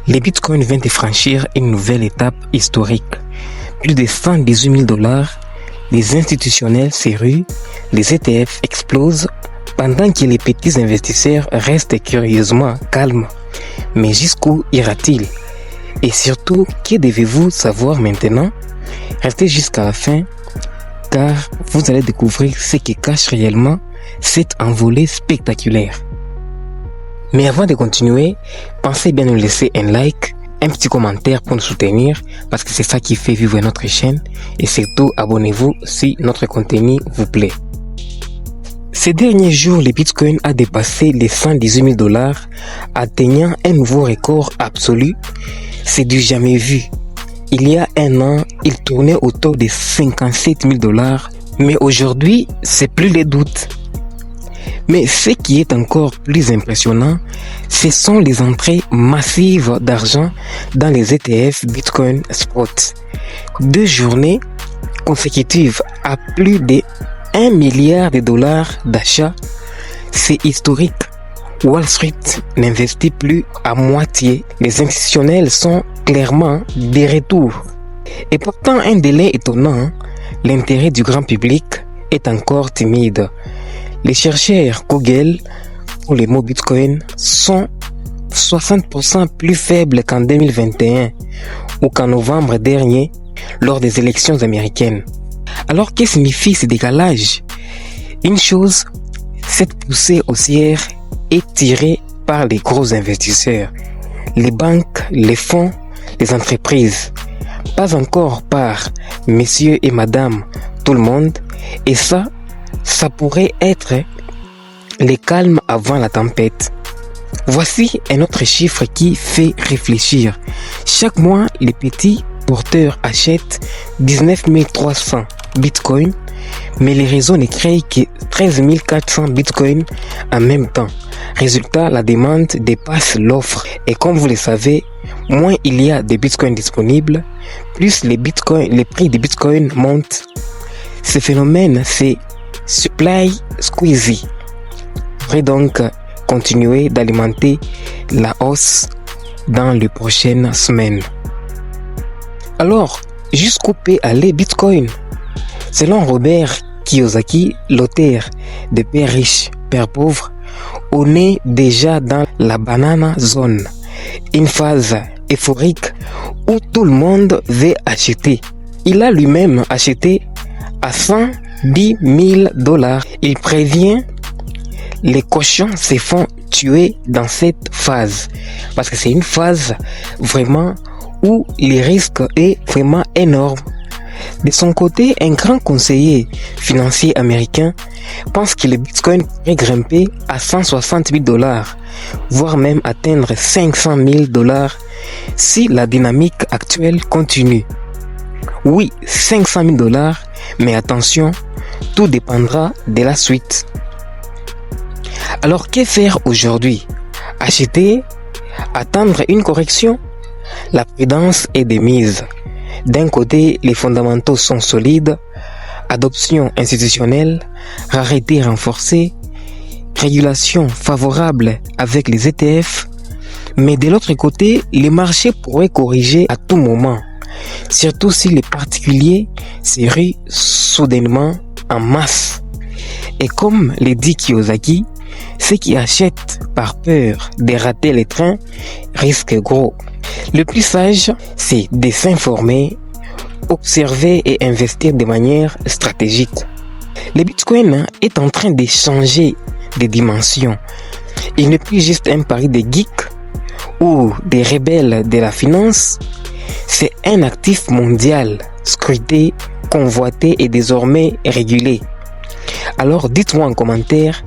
Les bitcoins viennent de franchir une nouvelle étape historique. Plus de 118 000 $, les institutionnels se ruent, les ETF explosent, pendant que les petits investisseurs restent curieusement calmes. Mais jusqu'où ira-t-il? Et surtout, que devez-vous savoir maintenant? Restez jusqu'à la fin, car vous allez découvrir ce qui cache réellement cette envolée spectaculaire. Mais avant de continuer, pensez bien nous laisser un like, un petit commentaire pour nous soutenir, parce que c'est ça qui fait vivre notre chaîne, et surtout abonnez-vous si notre contenu vous plaît. Ces derniers jours, le Bitcoin a dépassé les 118 000 $, atteignant un nouveau record absolu. C'est du jamais vu. Il y a un an, il tournait autour de 57 000 $, mais aujourd'hui, c'est plus les doutes. Mais ce qui est encore plus impressionnant, ce sont les entrées massives d'argent dans les ETF Bitcoin Spot. 2 journées consécutives à plus de 1 milliard de dollars d'achats, c'est historique. Wall Street n'investit plus à moitié. Les institutionnels sont clairement des retours. Et pourtant, un délai étonnant, l'intérêt du grand public est encore timide. Les chercheurs Google pour les mots Bitcoin sont 60% plus faibles qu'en 2021 ou qu'en novembre dernier lors des élections américaines. Alors, que signifie ce décalage? Une chose, cette poussée haussière est tirée par les gros investisseurs, les banques, les fonds, les entreprises, pas encore par messieurs et madame tout le monde, et ça pourrait être les calmes avant la tempête. Voici un autre chiffre qui fait réfléchir. Chaque mois, les petits porteurs achètent 19 300 bitcoins, mais les réseaux ne créent que 13 400 bitcoins en même temps. Résultat, la demande dépasse l'offre. Et comme vous le savez, moins il y a de bitcoins disponibles, plus les prix des bitcoins montent. Ce phénomène, c'est supply squeezy. On devrait donc continuer d'alimenter la hausse dans les prochaines semaines. Alors, jusqu'où peut aller Bitcoin? Selon Robert Kiyosaki, l'auteur de Père riche, Père pauvre, on est déjà dans la banana zone, une phase euphorique où tout le monde veut acheter. Il a lui-même acheté à 110 000 $. Il prévient, les cochons se font tuer dans cette phase, parce que c'est une phase vraiment où le risque est vraiment énorme. De son côté, un grand conseiller financier américain pense que le Bitcoin pourrait grimper à 160 000 $, voire même atteindre 500 000 $ si la dynamique actuelle continue. Oui, 500 000 $, mais attention, tout dépendra de la suite. Alors, que faire aujourd'hui? Acheter? Attendre une correction? La prudence est de mise. D'un côté, les fondamentaux sont solides, adoption institutionnelle, rareté renforcée, régulation favorable avec les ETF, mais de l'autre côté, les marchés pourraient corriger à tout moment, surtout si les particuliers se ruent soudainement en masse. Et comme le dit Kiyosaki, ceux qui achètent par peur de rater les trains risquent gros. Le plus sage, c'est de s'informer, observer et investir de manière stratégique. Le Bitcoin est en train de changer de dimension. Il n'est plus juste un pari de geeks ou des rebelles de la finance. C'est un actif mondial, scruté, convoité et désormais régulé. Alors dites-moi en commentaire,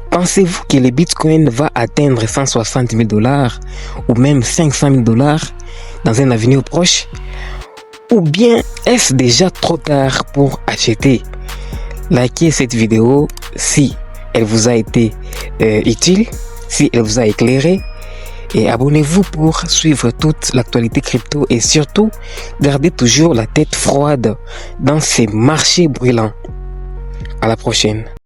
pensez-vous que le Bitcoin va atteindre 160 000 $ ou même 500 000 $ dans un avenir proche? Ou bien est-ce déjà trop tard pour acheter? Likez cette vidéo si elle vous a été utile, si elle vous a éclairé, et abonnez-vous pour suivre toute l'actualité crypto et surtout gardez toujours la tête froide dans ces marchés brûlants. À la prochaine.